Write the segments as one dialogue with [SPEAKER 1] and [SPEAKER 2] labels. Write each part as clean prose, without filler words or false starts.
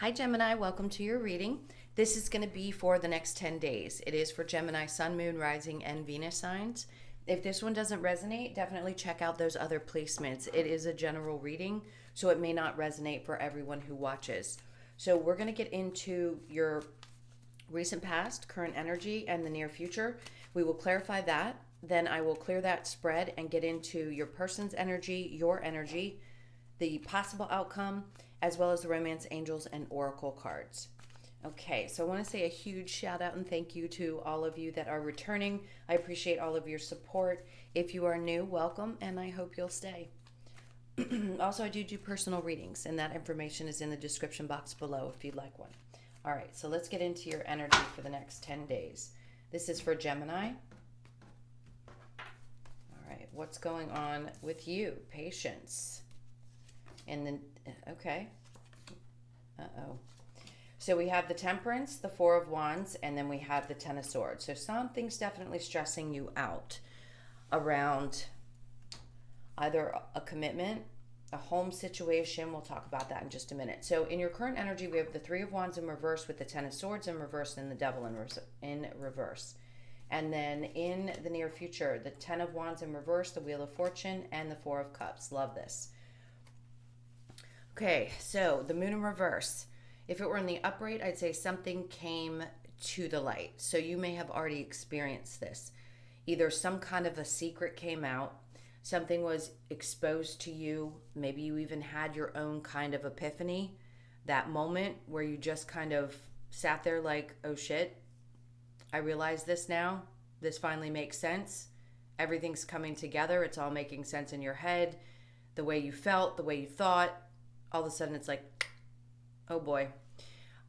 [SPEAKER 1] Hi Gemini, welcome to your reading. This is going to be for the next 10 days. It is for Gemini, Sun, Moon, Rising, and Venus signs. If this one doesn't resonate, definitely check out those other placements. It is a general reading, so it may not resonate for everyone who watches. So we're going to get into your recent past, current energy, and the near future. We will clarify that. Then I will clear that spread and get into your person's energy, your energy, the possible outcome, as well as the romance angels and oracle cards. Okay, so I want to say a huge shout out and thank you to all of you that are returning. I appreciate all of your support. If you are new, welcome, and I hope you'll stay. Also, I do personal readings, and that information is in the description box below if you'd like one. All right, so let's get into your energy for the next 10 days. This is for Gemini. All right, what's going on with you? Patience. And then, okay. Uh-oh. So we have the Temperance, the Four of Wands, and then we have the Ten of Swords. So something's definitely stressing you out around either a commitment, a home situation. We'll talk about that in just a minute. So in your current energy, we have the Three of Wands in reverse with the Ten of Swords in reverse and the Devil in reverse. And then in the near future, the Ten of Wands in reverse, the Wheel of Fortune, and the Four of Cups. Love this. Okay, so the Moon in reverse. If it were in the upright, I'd say something came to the light. So you may have already experienced this. Either some kind of a secret came out, something was exposed to you, maybe you even had your own kind of epiphany, that moment where you just kind of sat there like, oh shit, I realize this now. This finally makes sense. Everything's coming together. It's all making sense in your head. The way you felt, the way you thought. All of a sudden it's like, oh boy.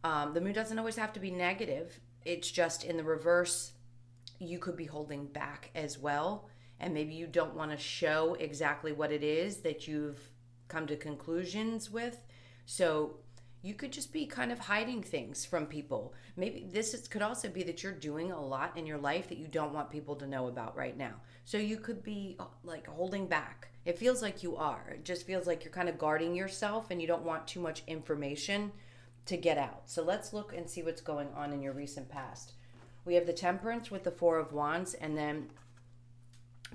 [SPEAKER 1] The moon doesn't always have to be negative. It's just in the reverse, you could be holding back as well. And maybe you don't want to show exactly what it is that you've come to conclusions with. So you could just be kind of hiding things from people. Maybe could also be that you're doing a lot in your life that you don't want people to know about right now. So you could be like holding back. It feels like you are. It just feels like you're kind of guarding yourself and you don't want too much information to get out. So let's look and see what's going on in your recent past. We have the Temperance with the Four of Wands and then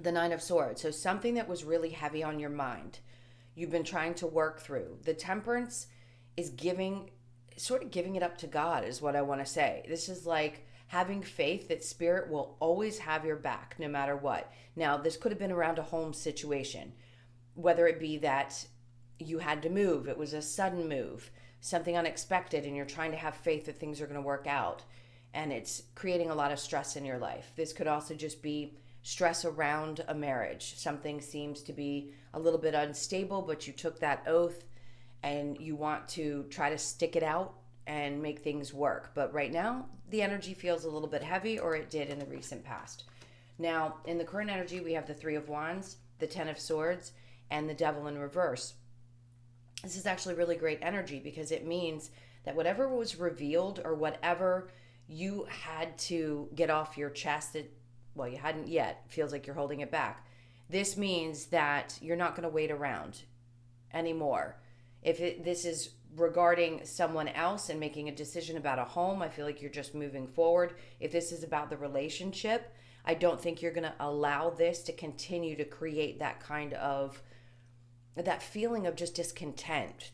[SPEAKER 1] the Nine of Swords. So something that was really heavy on your mind, you've been trying to work through. The Temperance is sort of giving it up to God is what I want to say. This is like having faith that spirit will always have your back no matter what. Now, this could have been around a home situation, whether it be that you had to move, it was a sudden move, something unexpected, and you're trying to have faith that things are going to work out, and it's creating a lot of stress in your life. This could also just be stress around a marriage. Something seems to be a little bit unstable, but you took that oath and you want to try to stick it out and make things work. But right now, the energy feels a little bit heavy, or it did in the recent past. Now, in the current energy, we have the Three of Wands, the Ten of Swords, and the Devil in reverse. This is actually really great energy because it means that whatever was revealed or whatever you had to get off your chest, you hadn't yet, feels like you're holding it back. This means that you're not going to wait around anymore. If this is regarding someone else and making a decision about a home, I feel like you're just moving forward. If this is about the relationship, I don't think you're going to allow this to continue to create that feeling of just discontent.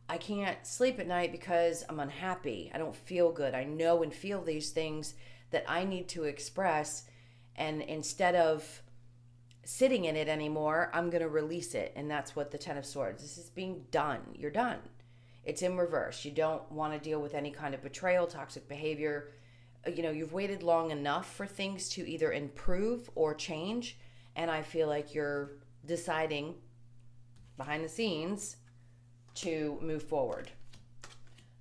[SPEAKER 1] I can't sleep at night because I'm unhappy. I don't feel good. I know and feel these things that I need to express. And instead of sitting in it anymore, I'm going to release it. And that's what the Ten of Swords, this is being done. You're done. It's in reverse. You don't want to deal with any kind of betrayal, toxic behavior. You've waited long enough for things to either improve or change. And I feel like you're deciding behind the scenes to move forward.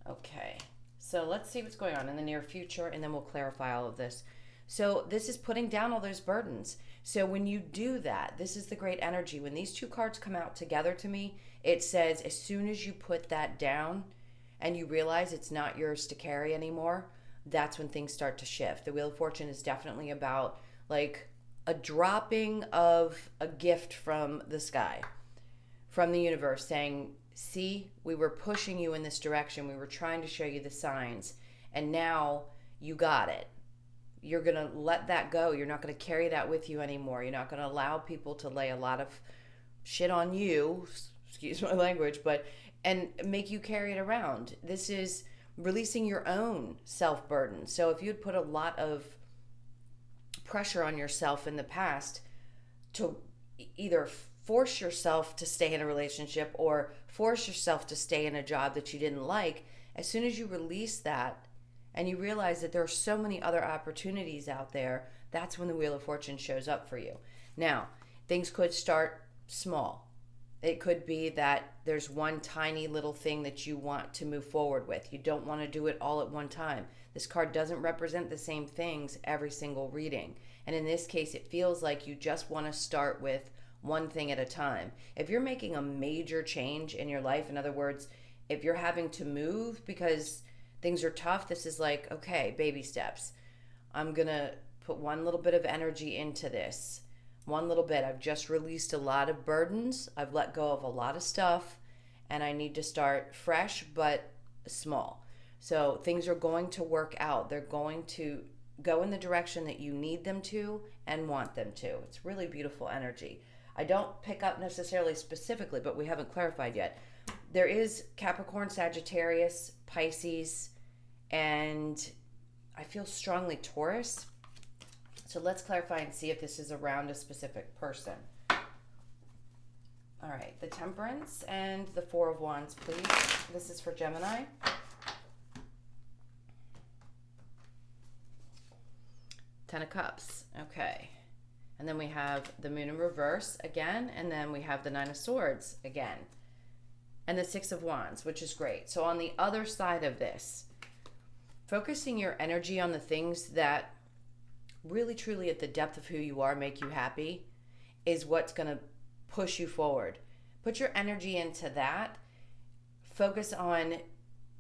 [SPEAKER 1] Okay. So let's see what's going on in the near future, and then we'll clarify all of this. So this is putting down all those burdens. So when you do that, this is the great energy. When these two cards come out together to me, it says as soon as you put that down and you realize it's not yours to carry anymore, that's when things start to shift. The Wheel of Fortune is definitely about like a dropping of a gift from the sky, from the universe saying, see, we were pushing you in this direction. We were trying to show you the signs. And now you got it. You're going to let that go. You're not going to carry that with you anymore. You're not going to allow people to lay a lot of shit on you, excuse my language, and make you carry it around. This is releasing your own self-burden. So if you'd put a lot of pressure on yourself in the past to either force yourself to stay in a relationship or force yourself to stay in a job that you didn't like, as soon as you release that and you realize that there are so many other opportunities out there, that's when the Wheel of Fortune shows up for you. Now, things could start small. It could be that there's one tiny little thing that you want to move forward with. You don't want to do it all at one time. This card doesn't represent the same things every single reading. And in this case, it feels like you just want to start with one thing at a time. If you're making a major change in your life, in other words, if you're having to move because things are tough, this is like, okay, baby steps. I'm going to put one little bit of energy into this. One little bit. I've just released a lot of burdens. I've let go of a lot of stuff, and I need to start fresh but small. So things are going to work out. They're going to go in the direction that you need them to and want them to. It's really beautiful energy. I don't pick up necessarily specifically, but we haven't clarified yet. There is Capricorn, Sagittarius, Pisces, and I feel strongly Taurus. So let's clarify and see if this is around a specific person. All right, the Temperance and the Four of Wands, please. This is for Gemini. Ten of Cups, okay. And then we have the Moon in reverse again, and then we have the Nine of Swords again. And the Six of Wands, which is great. So on the other side of this, focusing your energy on the things that really truly at the depth of who you are make you happy is what's going to push you forward. Put your energy into that. Focus on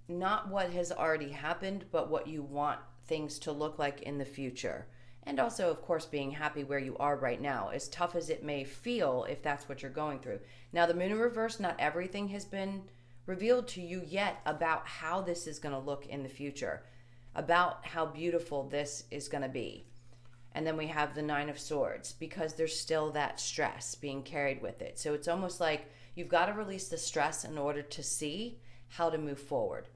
[SPEAKER 1] not what has already happened, but what you want things to look like in the future. And also, of course, being happy where you are right now, as tough as it may feel if that's what you're going through. Now, the Moon in reverse, not everything has been revealed to you yet about how this is going to look in the future, about how beautiful this is going to be. And then we have the Nine of Swords, because there's still that stress being carried with it. So it's almost like you've got to release the stress in order to see how to move forward.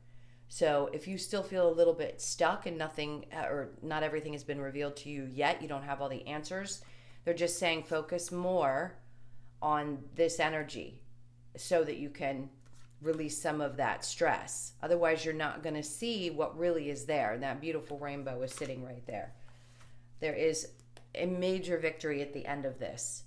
[SPEAKER 1] So if you still feel a little bit stuck and nothing or not everything has been revealed to you yet, you don't have all the answers, they're just saying focus more on this energy so that you can release some of that stress. Otherwise, you're not going to see what really is there. And that beautiful rainbow is sitting right there. There is a major victory at the end of this.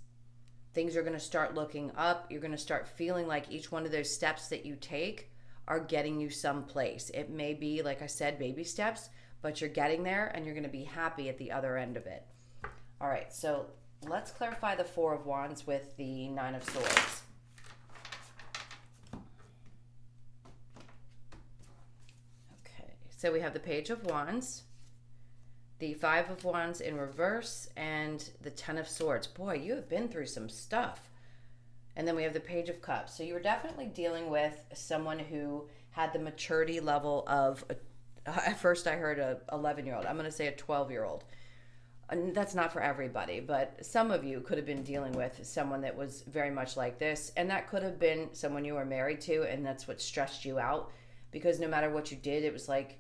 [SPEAKER 1] Things are going to start looking up. You're going to start feeling like each one of those steps that you take are getting you someplace. It may be, like I said, baby steps, but you're getting there and you're going to be happy at the other end of it. All right, so let's clarify the Four of Wands with the Nine of Swords. Okay, so we have the Page of Wands, the Five of Wands in reverse, and the Ten of Swords. Boy, you have been through some stuff. And then we have the Page of Cups. So you were definitely dealing with someone who had the maturity level of, at first I heard a 11-year-old. I'm going to say a 12-year-old. And that's not for everybody, but some of you could have been dealing with someone that was very much like this. And that could have been someone you were married to, and that's what stressed you out. Because no matter what you did, it was like,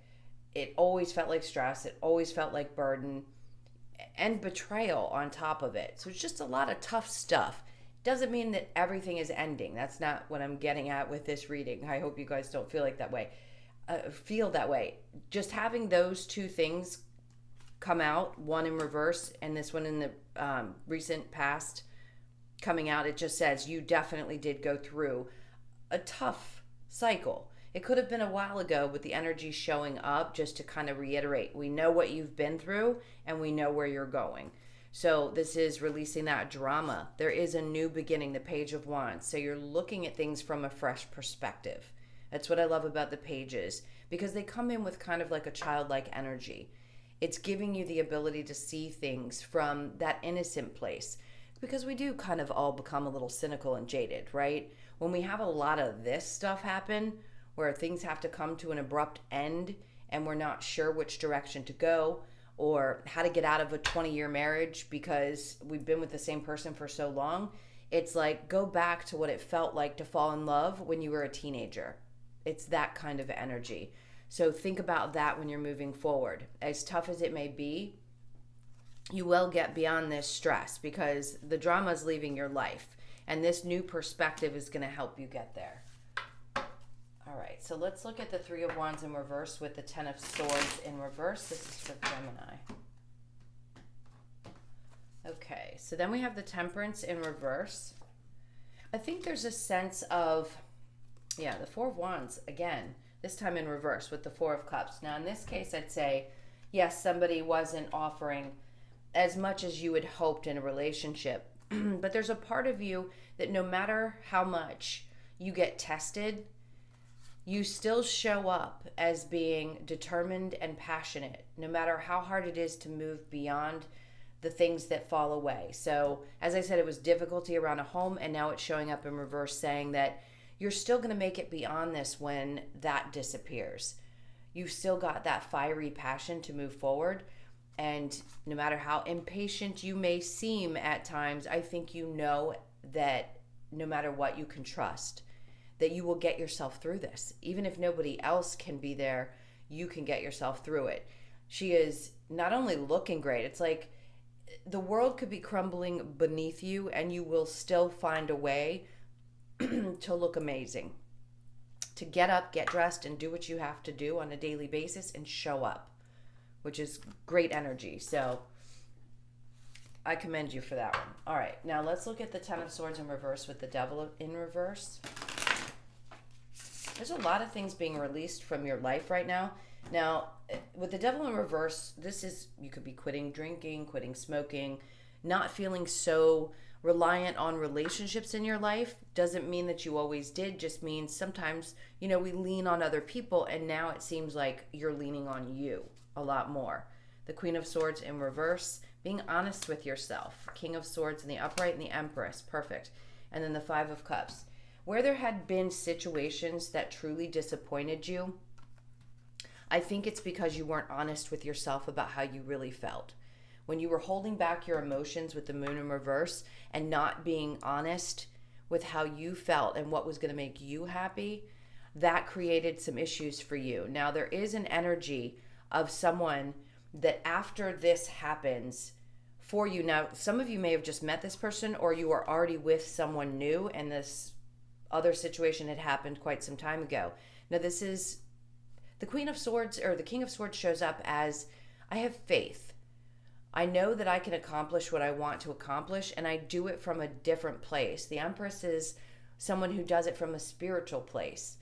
[SPEAKER 1] it always felt like stress. It always felt like burden and betrayal on top of it. So it's just a lot of tough stuff. Doesn't mean that everything is ending. That's not what I'm getting at with this reading. I hope you guys don't feel like that way. Feel that way. Just having those two things come out, one in reverse and this one in the recent past coming out, it just says you definitely did go through a tough cycle. It could have been a while ago, but the energy showing up just to kind of reiterate. We know what you've been through and we know where you're going. So this is releasing that drama. There is a new beginning, the Page of Wands. So you're looking at things from a fresh perspective. That's what I love about the pages, because they come in with kind of like a childlike energy. It's giving you the ability to see things from that innocent place, because we do kind of all become a little cynical and jaded, right? When we have a lot of this stuff happen, where things have to come to an abrupt end and we're not sure which direction to go or how to get out of a 20-year marriage because we've been with the same person for so long, it's like go back to what it felt like to fall in love when you were a teenager. It's that kind of energy. So think about that when you're moving forward. As tough as it may be, you will get beyond this stress because the drama is leaving your life. And this new perspective is going to help you get there. All right, so let's look at the Three of Wands in reverse with the Ten of Swords in reverse. This is for Gemini. Okay, so then we have the Temperance in reverse. I think there's a sense of, the Four of Wands, again, this time in reverse with the Four of Cups. Now, in this case, I'd say, yes, somebody wasn't offering as much as you had hoped in a relationship. But there's a part of you that no matter how much you get tested, you still show up as being determined and passionate, no matter how hard it is to move beyond the things that fall away. So, as I said, it was difficulty around a home, and now it's showing up in reverse saying that you're still going to make it beyond this when that disappears. You've still got that fiery passion to move forward. And no matter how impatient you may seem at times, I think you know that no matter what, you can trust that you will get yourself through this. Even if nobody else can be there, you can get yourself through it. She is not only looking great, it's like the world could be crumbling beneath you and you will still find a way to look amazing. To get up, get dressed, and do what you have to do on a daily basis and show up, which is great energy. So I commend you for that one. All right, now let's look at the Ten of Swords in reverse with the Devil in reverse. There's a lot of things being released from your life right now. Now, with the Devil in reverse, this is, you could be quitting drinking, quitting smoking, not feeling so reliant on relationships in your life. Doesn't mean that you always did, just means sometimes, we lean on other people, and now it seems like you're leaning on you a lot more. The Queen of Swords in reverse, being honest with yourself. King of Swords in the upright and the Empress, perfect. And then the Five of Cups. Where there had been situations that truly disappointed you, I think it's because you weren't honest with yourself about how you really felt. When you were holding back your emotions with the Moon in reverse and not being honest with how you felt and what was going to make you happy, that created some issues for you. Now, there is an energy of someone that after this happens for you. Now, some of you may have just met this person, or you are already with someone new and this other situation had happened quite some time ago. Now, this is the Queen of Swords, or the King of Swords shows up as, I have faith. I know that I can accomplish what I want to accomplish, and I do it from a different place. The Empress is someone who does it from a spiritual place.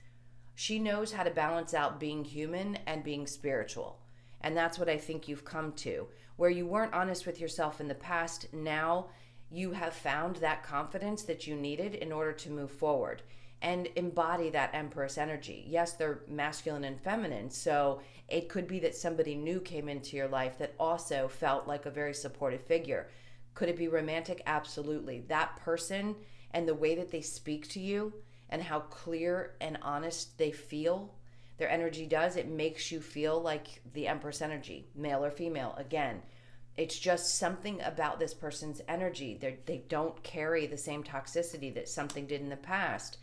[SPEAKER 1] She knows how to balance out being human and being spiritual. And that's what I think you've come to. Where you weren't honest with yourself in the past, now you have found that confidence that you needed in order to move forward and embody that Empress energy. Yes, they're masculine and feminine, so it could be that somebody new came into your life that also felt like a very supportive figure. Could it be romantic? Absolutely. That person and the way that they speak to you and how clear and honest they feel, their energy does, it makes you feel like the Empress energy, male or female. Again, it's just something about this person's energy. They don't carry the same toxicity that something did in the past.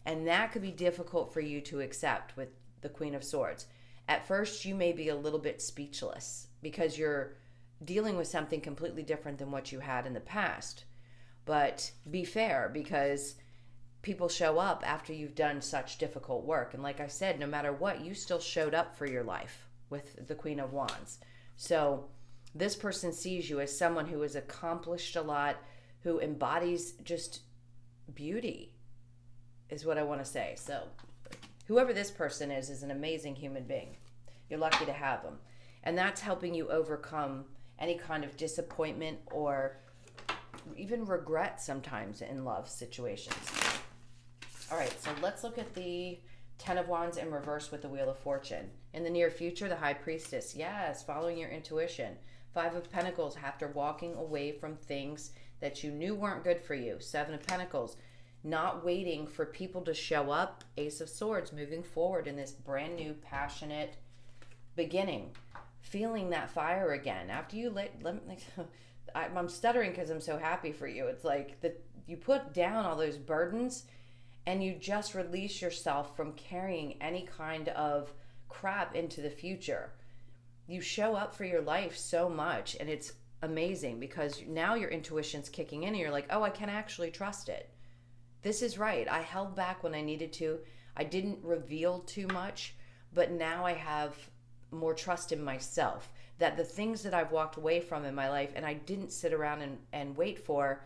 [SPEAKER 1] And that could be difficult for you to accept with the Queen of Swords. At first, you may be a little bit speechless because you're dealing with something completely different than what you had in the past. But be fair, because people show up after you've done such difficult work. And like I said, no matter what, you still showed up for your life with the Queen of Wands. So this person sees you as someone who has accomplished a lot, who embodies just beauty, is what I want to say. So whoever this person is an amazing human being. You're lucky to have them. And that's helping you overcome any kind of disappointment or even regret sometimes in love situations. All right, so let's look at the Ten of Wands in reverse with the Wheel of Fortune. In the near future, the High Priestess. Yes, following your intuition. Five of Pentacles, after walking away from things that you knew weren't good for you. Seven of Pentacles. not waiting for people to show up. Ace of Swords, moving forward in this brand new, passionate beginning. Feeling that fire again. After you I'm stuttering because I'm so happy for you. It's like that you put down all those burdens and you just release yourself from carrying any kind of crap into the future. You show up for your life so much, and it's amazing because now your intuition's kicking in and you're like, oh, I can actually trust it. This is right. I held back when I needed to. I didn't reveal too much, but now I have more trust in myself that the things that I've walked away from in my life and I didn't sit around and wait for,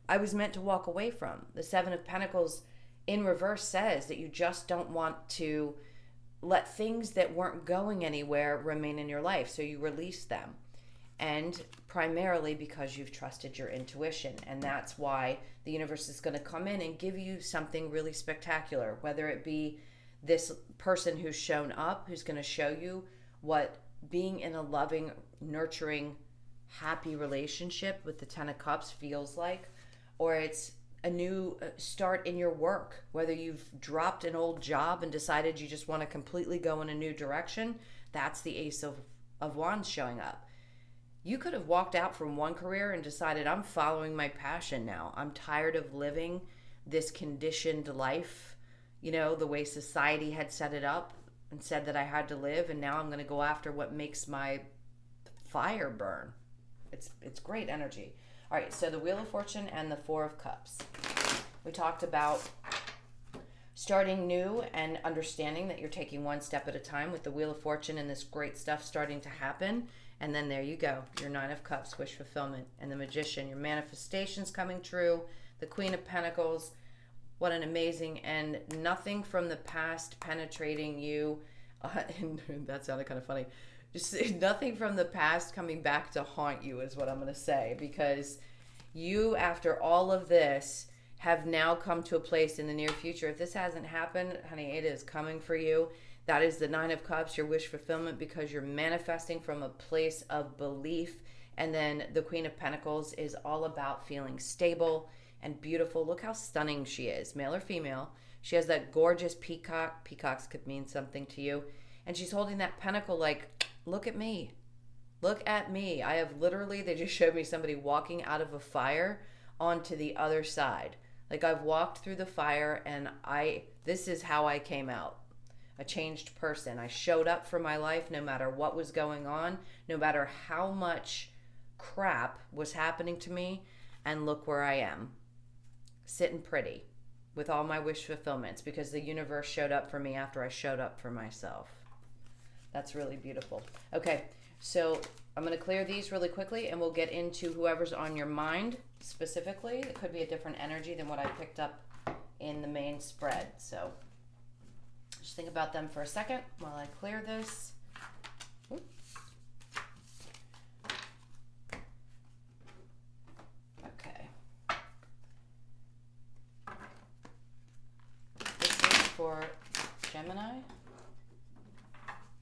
[SPEAKER 1] I was meant to walk away from. The Seven of Pentacles in reverse says that you just don't want to let things that weren't going anywhere remain in your life. So you release them. And primarily because you've trusted your intuition. And that's why the universe is going to come in and give you something really spectacular, whether it be this person who's shown up, who's going to show you what being in a loving, nurturing, happy relationship with the Ten of Cups feels like, or it's a new start in your work, whether you've dropped an old job and decided you just want to completely go in a new direction. That's the Ace of Wands showing up. You could have walked out from one career and decided, I'm following my passion now. I'm tired of living this conditioned life, you know, the way society had set it up and said that I had to live, and now I'm going to go after what makes my fire burn. It's great energy. All right, so the Wheel of Fortune and the Four of Cups. We talked about starting new and understanding that you're taking one step at a time with the Wheel of Fortune and this great stuff starting to happen. And then there you go, your Nine of Cups, wish fulfillment, and the Magician, your manifestations coming true, the Queen of Pentacles. What an amazing, and nothing from the past penetrating you. And that sounded kind of funny. Just nothing from the past coming back to haunt you is what I'm going to say, because you, after all of this, have now come to a place in the near future. If this hasn't happened, honey, it is coming for you. That is the Nine of Cups, your wish fulfillment, because you're manifesting from a place of belief. And then the Queen of Pentacles is all about feeling stable and beautiful. Look how stunning she is, male or female. She has that gorgeous peacock. Peacocks could mean something to you. And she's holding that pentacle like, look at me. Look at me. I have literally, they just showed me somebody walking out of a fire onto the other side. Like, I've walked through the fire and this is how I came out. A changed person. I showed up for my life no matter what was going on, no matter how much crap was happening to me, and look where I am. Sitting pretty with all my wish fulfillments because the universe showed up for me after I showed up for myself. That's really beautiful. Okay, so I'm going to clear these really quickly and we'll get into whoever's on your mind specifically. It could be a different energy than what I picked up in the main spread. So just think about them for a second while I clear this. Oops. Okay. This is for Gemini.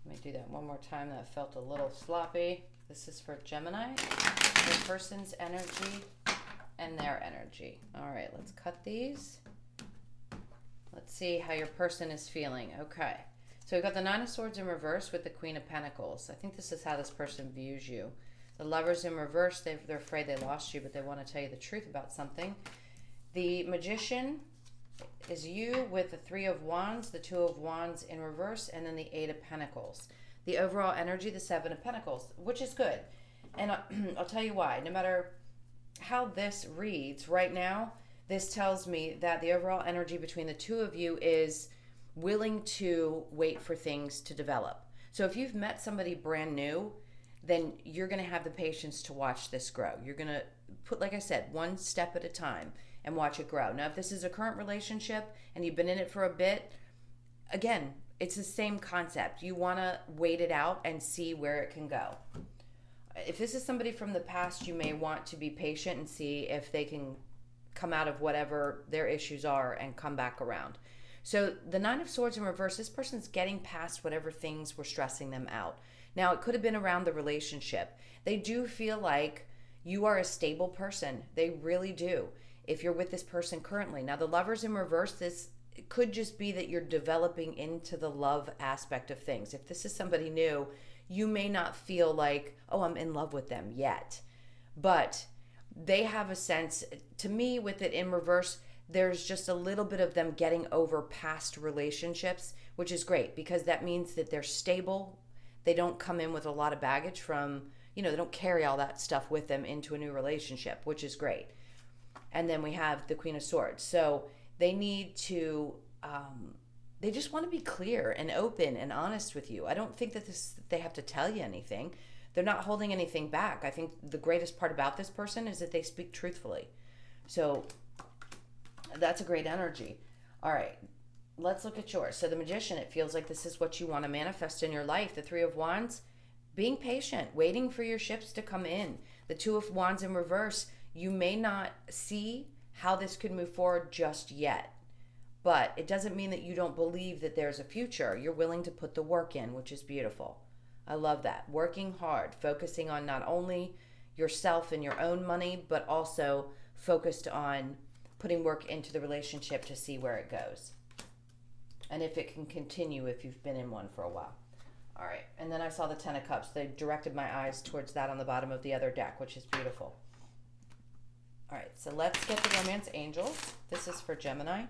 [SPEAKER 1] Let me do that one more time. That felt a little sloppy. This is for Gemini, the person's energy and their energy. All right, let's cut these. Let's see how your person is feeling. Okay, so we've got the Nine of Swords in reverse with the Queen of Pentacles. I think this is how this person views you. The Lovers in reverse, they're afraid they lost you, but they want to tell you the truth about something. The Magician is you with the Three of Wands, the Two of Wands in reverse, and then the Eight of Pentacles. The overall energy, the Seven of Pentacles, which is good. And I'll tell you why. No matter how this reads right now, this tells me that the overall energy between the two of you is willing to wait for things to develop. So if you've met somebody brand new, then you're going to have the patience to watch this grow. You're going to put, like I said, one step at a time and watch it grow. Now, if this is a current relationship and you've been in it for a bit, again, it's the same concept. You want to wait it out and see where it can go. If this is somebody from the past, you may want to be patient and see if they can come out of whatever their issues are and come back around. So the Nine of Swords in reverse, this person's getting past whatever things were stressing them out. Now, it could have been around the relationship. They do feel like you are a stable person. They really do. if you're with this person currently. Now, the Lovers in reverse, this it could just be that you're developing into the love aspect of things. If this is somebody new, you may not feel like, oh, I'm in love with them yet. But they have a sense, to me, with it in reverse, there's just a little bit of them getting over past relationships, which is great because that means that they're stable. They don't come in with a lot of baggage from, they don't carry all that stuff with them into a new relationship, which is great. And then we have the Queen of Swords. So they need to, they just want to be clear and open and honest with you. I don't think that they have to tell you anything. They're not holding anything back. I think the greatest part about this person is that they speak truthfully. So that's a great energy. All right, let's look at yours. So the Magician, it feels like this is what you want to manifest in your life. The Three of Wands, being patient, waiting for your ships to come in. The Two of Wands in reverse, you may not see how this could move forward just yet, but it doesn't mean that you don't believe that there's a future. You're willing to put the work in, which is beautiful. I love that. Working hard, focusing on not only yourself and your own money, but also focused on putting work into the relationship to see where it goes. And if it can continue if you've been in one for a while. All right, and then I saw the Ten of Cups. They directed my eyes towards that on the bottom of the other deck, which is beautiful. All right, so let's get the Romance Angels. This is for Gemini.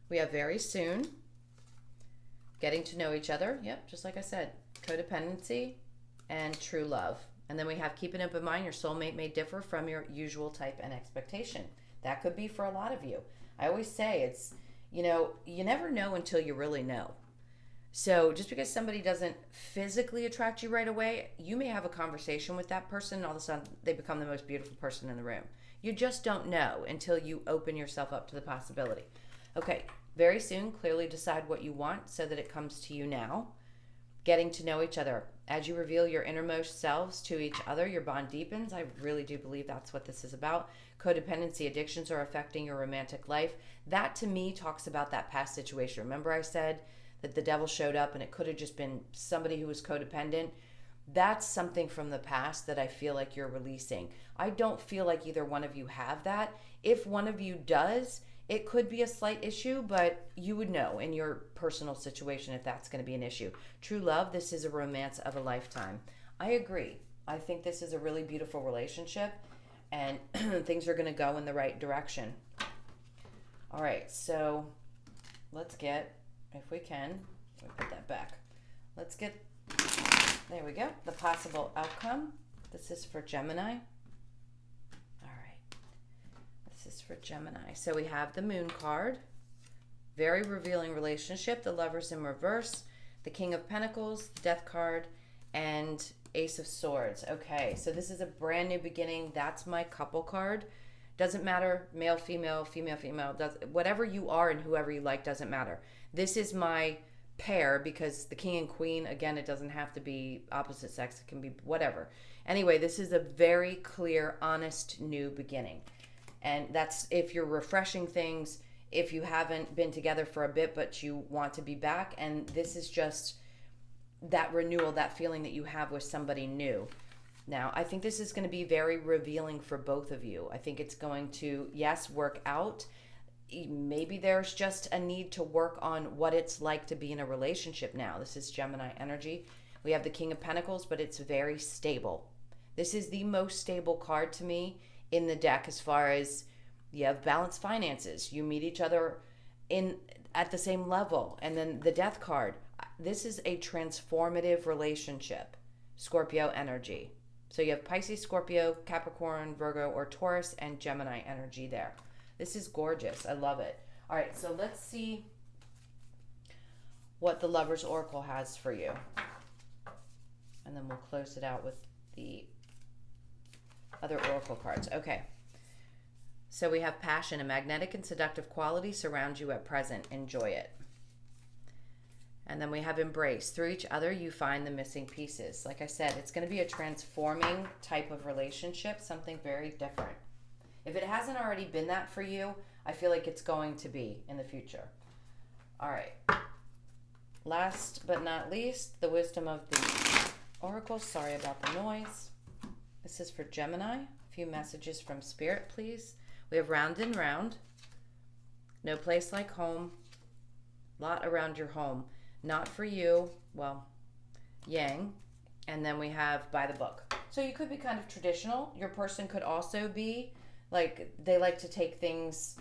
[SPEAKER 1] We have very soon, getting to know each other. Yep, just like I said, codependency and true love. And then we have keep an open mind. Your soulmate may differ from your usual type and expectation. That could be for a lot of you. I always say it's, you never know until you really know. So just because somebody doesn't physically attract you right away, you may have a conversation with that person and all of a sudden they become the most beautiful person in the room. You just don't know until you open yourself up to the possibility. Okay, very soon, clearly decide what you want so that it comes to you now. Getting to know each other. As you reveal your innermost selves to each other, your bond deepens. I really do believe that's what this is about. Codependency addictions are affecting your romantic life. That to me talks about that past situation. Remember I said that the devil showed up and it could have just been somebody who was codependent. That's something from the past that I feel like you're releasing. I don't feel like either one of you have that. If one of you does, it could be a slight issue, but you would know in your personal situation if that's going to be an issue. True love, this is a romance of a lifetime. I agree. I think this is a really beautiful relationship and things are going to go in the right direction. All right, so let's get, if we can, we put that back. Let's get, there we go, the possible outcome. This is for Gemini. This is for Gemini. So we have the Moon card, very revealing relationship, the Lovers in reverse, the King of Pentacles, the Death card, and Ace of Swords. Okay, so this is a brand new beginning. That's my couple card. Doesn't matter, male, female, female, female, whatever you are and whoever you like doesn't matter. This is my pair because the King and Queen, again, it doesn't have to be opposite sex. It can be whatever. Anyway, this is a very clear, honest new beginning. And that's if you're refreshing things, if you haven't been together for a bit, but you want to be back. And this is just that renewal, that feeling that you have with somebody new. Now, I think this is going to be very revealing for both of you. I think it's going to, yes, work out. Maybe there's just a need to work on what it's like to be in a relationship now. This is Gemini energy. We have the King of Pentacles, but it's very stable. This is the most stable card to me in the deck as far as you have balanced finances. You meet each other at the same level. And then the Death card. This is a transformative relationship. Scorpio energy. So you have Pisces, Scorpio, Capricorn, Virgo, or Taurus, and Gemini energy there. This is gorgeous. I love it. All right, so let's see what the Lover's Oracle has for you. And then we'll close it out with the other oracle cards. Okay. So we have passion. A magnetic and seductive quality surrounds you at present. Enjoy it. And then we have embrace. Through each other, you find the missing pieces. Like I said, it's going to be a transforming type of relationship, something very different. If it hasn't already been that for you, I feel like it's going to be in the future. All right. Last but not least, the wisdom of the oracle. Sorry about the noise. This is for Gemini. A few messages from Spirit, please. We have round and round. No place like home. Lot around your home. Not for you. Well, yang. And then we have by the book. So you could be kind of traditional. Your person could also be like, they like to take things,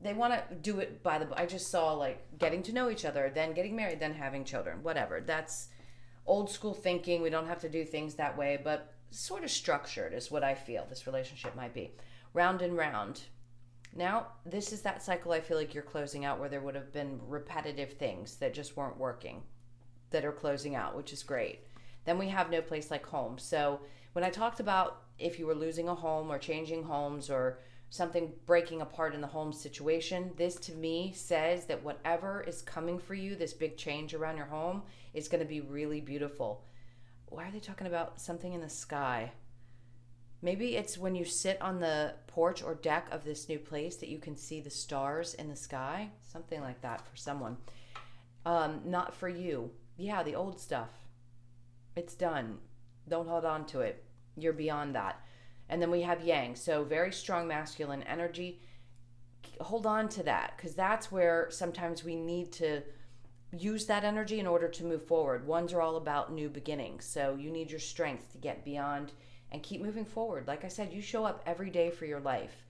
[SPEAKER 1] they want to do it by the book. I just saw like getting to know each other, then getting married, then having children, whatever. That's old school thinking. We don't have to do things that way, but sort of structured is what I feel this relationship might be. Round and round. Now, this is that cycle I feel like you're closing out where there would have been repetitive things that just weren't working that are closing out, which is great. Then we have no place like home. So when I talked about if you were losing a home or changing homes or something breaking apart in the home situation, this to me says that whatever is coming for you, this big change around your home, is going to be really beautiful. Why are they talking about something in the sky? Maybe it's when you sit on the porch or deck of this new place that you can see the stars in the sky. Something like that for someone. Not for you. Yeah, the old stuff. It's done. Don't hold on to it. You're beyond that. And then we have yang. So very strong masculine energy. Hold on to that, because that's where sometimes we need to use that energy in order to move forward. Ones are all about new beginnings. So you need your strength to get beyond and keep moving forward. Like I said, you show up every day for your life.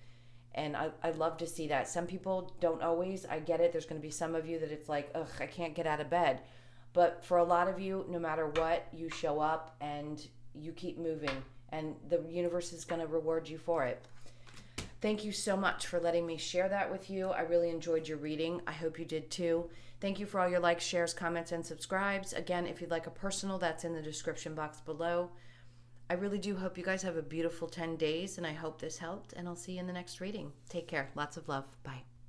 [SPEAKER 1] And I love to see that. Some people don't always. I get it. There's going to be some of you that it's like, ugh, I can't get out of bed. But for a lot of you, no matter what, you show up and you keep moving. And the universe is going to reward you for it. Thank you so much for letting me share that with you. I really enjoyed your reading. I hope you did too. Thank you for all your likes, shares, comments, and subscribes. Again, if you'd like a personal, that's in the description box below. I really do hope you guys have a beautiful 10 days, and I hope this helped, and I'll see you in the next reading. Take care. Lots of love. Bye.